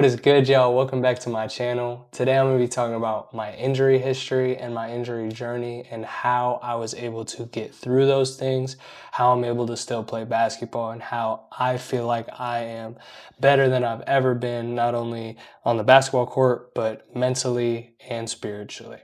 What is good, y'all? Welcome back to my channel. Today I'm going to be talking about my injury history and my injury journey and how I was able to get through those things, how I'm able to still play basketball, and how I feel like I am better than I've ever been, not only on the basketball court, but mentally and spiritually.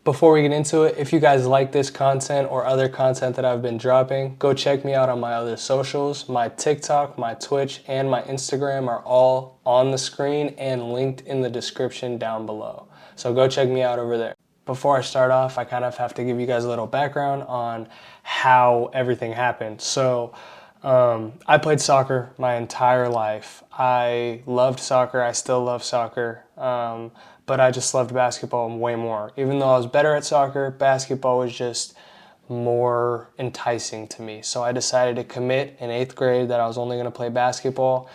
Before we get into it, if you guys like this content or other content that I've been dropping, go check me out on my other socials. My TikTok, my Twitch, and my Instagram are all on the screen and linked in the description down below. So go check me out over there. Before I start off, I kind of have to give you guys a little background on how everything happened. I played soccer my entire life. I loved soccer. I still love soccer. But I just loved basketball way more. Even though I was better at soccer, basketball was just more enticing to me. So I decided to commit in 8th grade that I was only going to play basketball.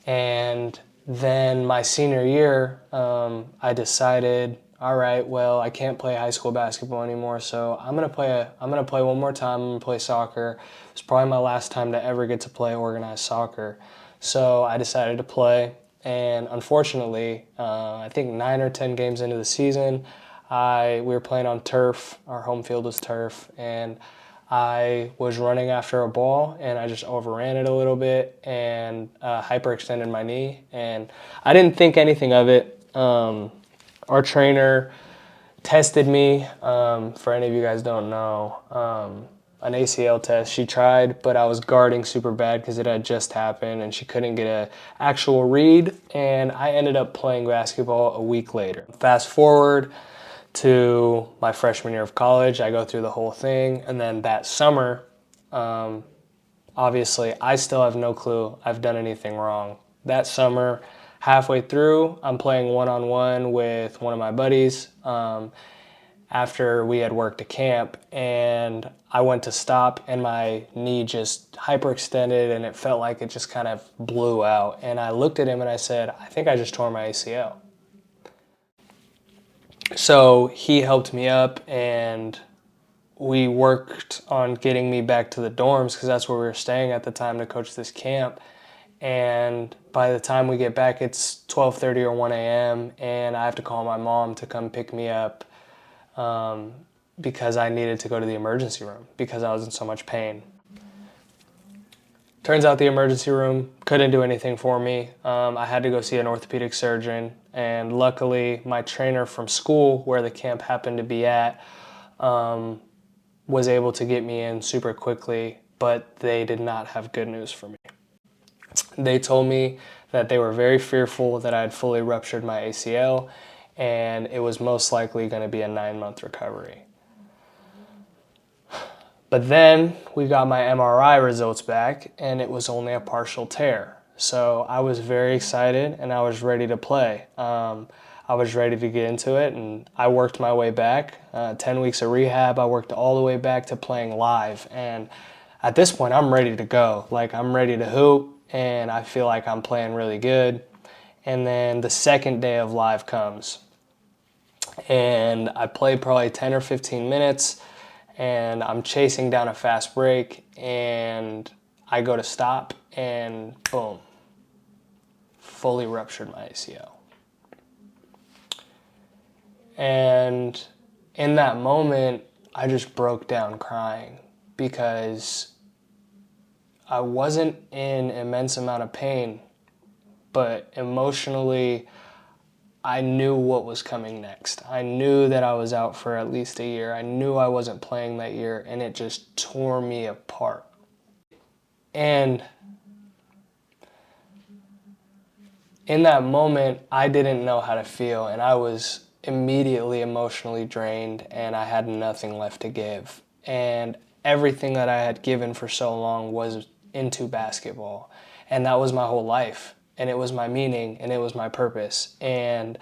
And then my senior year, I decided, all right, well, I can't play high school basketball anymore, so I'm gonna play one more time. I'm gonna play soccer. It's probably my last time to ever get to play organized soccer. So I decided to play, and unfortunately, I think 9 or 10 games into the season, we were playing on turf. Our home field was turf, and I was running after a ball and I just overran it a little bit and hyperextended my knee. And I didn't think anything of it. Our trainer tested me. For any of you guys don't know, an ACL test. She tried, but I was guarding super bad because it had just happened and she couldn't get an actual read. And I ended up playing basketball a week later. Fast forward to my freshman year of college, I go through the whole thing. And then that summer, obviously, I still have no clue I've done anything wrong. That summer, halfway through, I'm playing one-on-one with one of my buddies after we had worked a camp, and I went to stop and my knee just hyperextended and it felt like it just kind of blew out. And I looked at him and I said, I think I just tore my ACL. So he helped me up and we worked on getting me back to the dorms because that's where we were staying at the time to coach this camp. And by the time we get back, it's 12:30 or 1 a.m. and I have to call my mom to come pick me up because I needed to go to the emergency room because I was in so much pain. Turns out the emergency room couldn't do anything for me. I had to go see an orthopedic surgeon, and luckily my trainer from school where the camp happened to be at was able to get me in super quickly, but they did not have good news for me. They told me that they were very fearful that I had fully ruptured my ACL and it was most likely going to be a 9-month recovery. But then we got my MRI results back and it was only a partial tear. So I was very excited and I was ready to play. I was ready to get into it and I worked my way back. 10 weeks of rehab, I worked all the way back to playing live. And at this point, I'm ready to go. Like, I'm ready to hoop and I feel like I'm playing really good. And then the second day of live comes and I played probably 10 or 15 minutes and I'm chasing down a fast break and I go to stop and boom, fully ruptured my ACL. And in that moment, I just broke down crying because I wasn't in immense amount of pain, but emotionally, I knew what was coming next. I knew that I was out for at least a year. I knew I wasn't playing that year, and it just tore me apart. And in that moment, I didn't know how to feel, and I was immediately emotionally drained, and I had nothing left to give. And everything that I had given for so long was into basketball, and that was my whole life. And it was my meaning and it was my purpose. And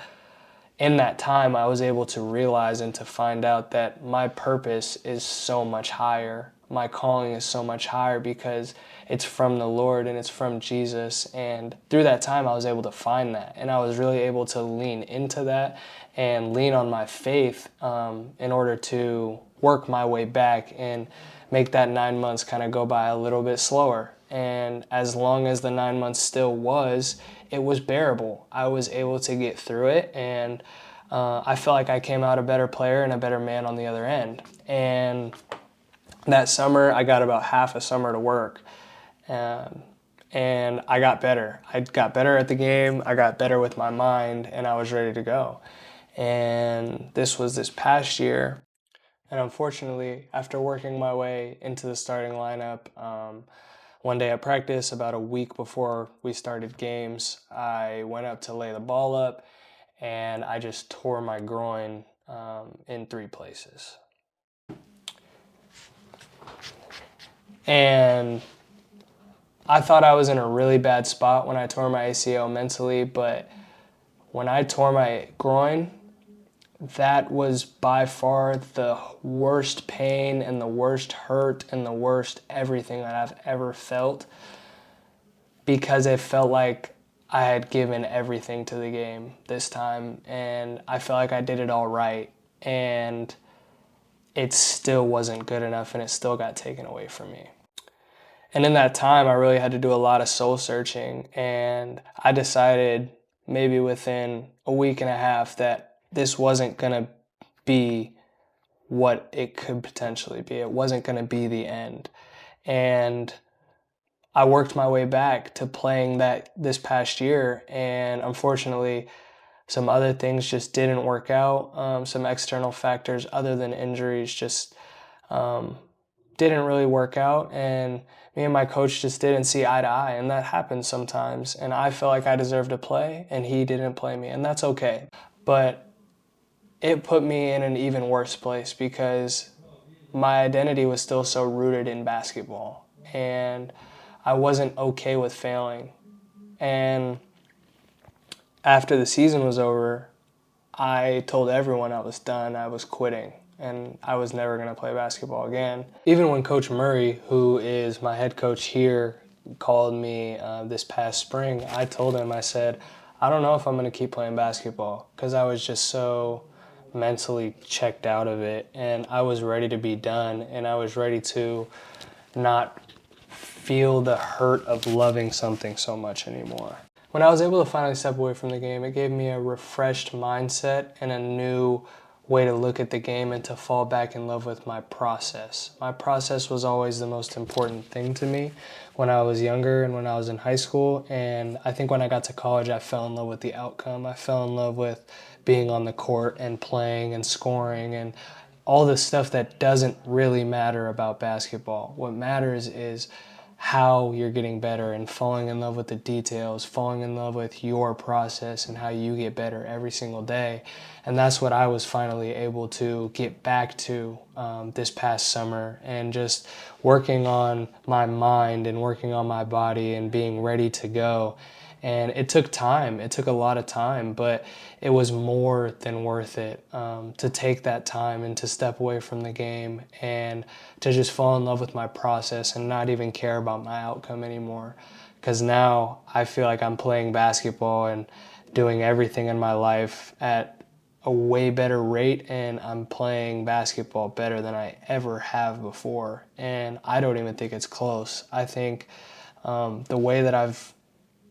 in that time, I was able to realize and to find out that my purpose is so much higher. My calling is so much higher because it's from the Lord and it's from Jesus. And through that time, I was able to find that. And I was really able to lean into that and lean on my faith in order to work my way back and make that 9 months kind of go by a little bit slower. And as long as the 9 months still was, it was bearable. I was able to get through it, and I felt like I came out a better player and a better man on the other end. And that summer, I got about half a summer to work. And I got better. I got better at the game, I got better with my mind, and I was ready to go. And this was this past year. And unfortunately, after working my way into the starting lineup, one day at practice, about a week before we started games, I went up to lay the ball up, and I just tore my groin in 3 places. And I thought I was in a really bad spot when I tore my ACL mentally, but when I tore my groin, that was by far the worst pain and the worst hurt and the worst everything that I've ever felt, because it felt like I had given everything to the game this time, and I felt like I did it all right, and it still wasn't good enough, and it still got taken away from me. And in that time, I really had to do a lot of soul searching, and I decided maybe within a week and a half that this wasn't going to be what it could potentially be. It wasn't going to be the end. And I worked my way back to playing that this past year, and unfortunately, some other things just didn't work out. Some external factors other than injuries just didn't really work out, and me and my coach just didn't see eye to eye, and that happens sometimes. And I felt like I deserved to play, and he didn't play me, and that's okay. But it put me in an even worse place because my identity was still so rooted in basketball, and I wasn't okay with failing. And after the season was over, I told everyone I was done, I was quitting, and I was never going to play basketball again. Even when Coach Murray, who is my head coach here, called me this past spring, I told him, I said, I don't know if I'm going to keep playing basketball, because I was just so mentally checked out of it, and I was ready to be done, and I was ready to not feel the hurt of loving something so much anymore. When I was able to finally step away from the game, it gave me a refreshed mindset and a new way to look at the game and to fall back in love with my process. My process was always the most important thing to me when I was younger and when I was in high school. And I think when I got to college, I fell in love with the outcome. I fell in love with being on the court and playing and scoring and all the stuff that doesn't really matter about basketball. What matters is how you're getting better and falling in love with the details, falling in love with your process and how you get better every single day. And that's what I was finally able to get back to this past summer, and just working on my mind and working on my body and being ready to go. And it took time. It took a lot of time, but it was more than worth it to take that time and to step away from the game and to just fall in love with my process and not even care about my outcome anymore. Because now I feel like I'm playing basketball and doing everything in my life at a way better rate, and I'm playing basketball better than I ever have before. And I don't even think it's close. I think the way that I've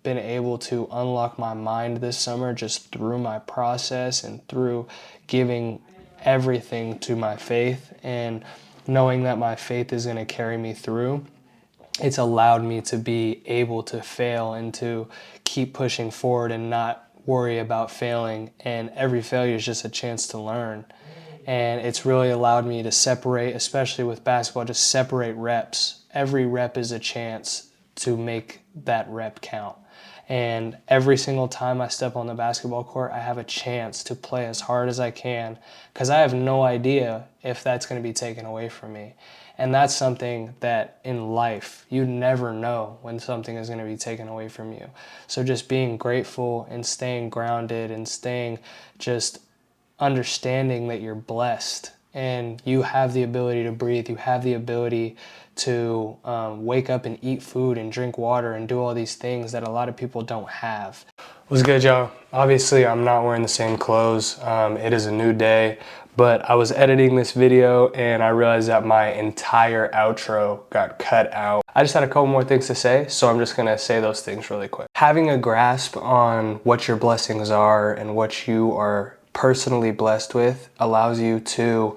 been able to unlock my mind this summer just through my process and through giving everything to my faith and knowing that my faith is going to carry me through, it's allowed me to be able to fail and to keep pushing forward and not worry about failing. And every failure is just a chance to learn. And it's really allowed me to separate, especially with basketball, just separate reps. Every rep is a chance to make that rep count. And every single time I step on the basketball court, I have a chance to play as hard as I can, because I have no idea if that's going to be taken away from me. And that's something that in life, you never know when something is going to be taken away from you. So just being grateful and staying grounded and staying just understanding that you're blessed and you have the ability to breathe, you have the ability to wake up and eat food and drink water and do all these things that a lot of people don't have. What's good, y'all? Obviously, I'm not wearing the same clothes. It is a new day, But I was editing this video and I realized that my entire outro got cut out. I just had a couple more things to say, so I'm just gonna say those things really quick. Having a grasp on what your blessings are and what you are personally blessed with allows you to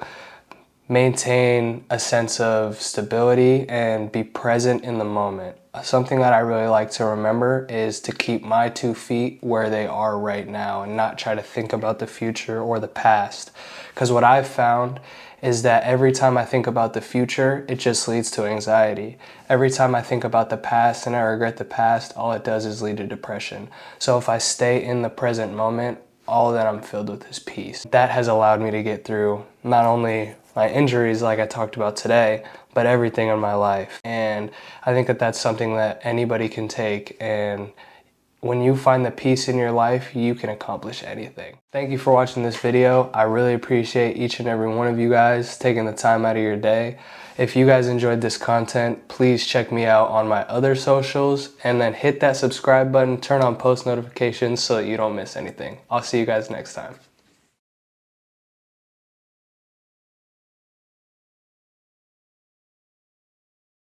maintain a sense of stability and be present in the moment. Something that I really like to remember is to keep my 2 feet where they are right now and not try to think about the future or the past. Because what I've found is that every time I think about the future, it just leads to anxiety. Every time I think about the past and I regret the past, all it does is lead to depression. So if I stay in the present moment, all that I'm filled with is peace. That has allowed me to get through not only my injuries like I talked about today, but everything in my life. And I think that that's something that anybody can take, and when you find the peace in your life, you can accomplish anything. Thank you for watching this video. I really appreciate each and every one of you guys taking the time out of your day. If you guys enjoyed this content, please check me out on my other socials and then hit that subscribe button, turn on post notifications so that you don't miss anything. I'll see you guys next time.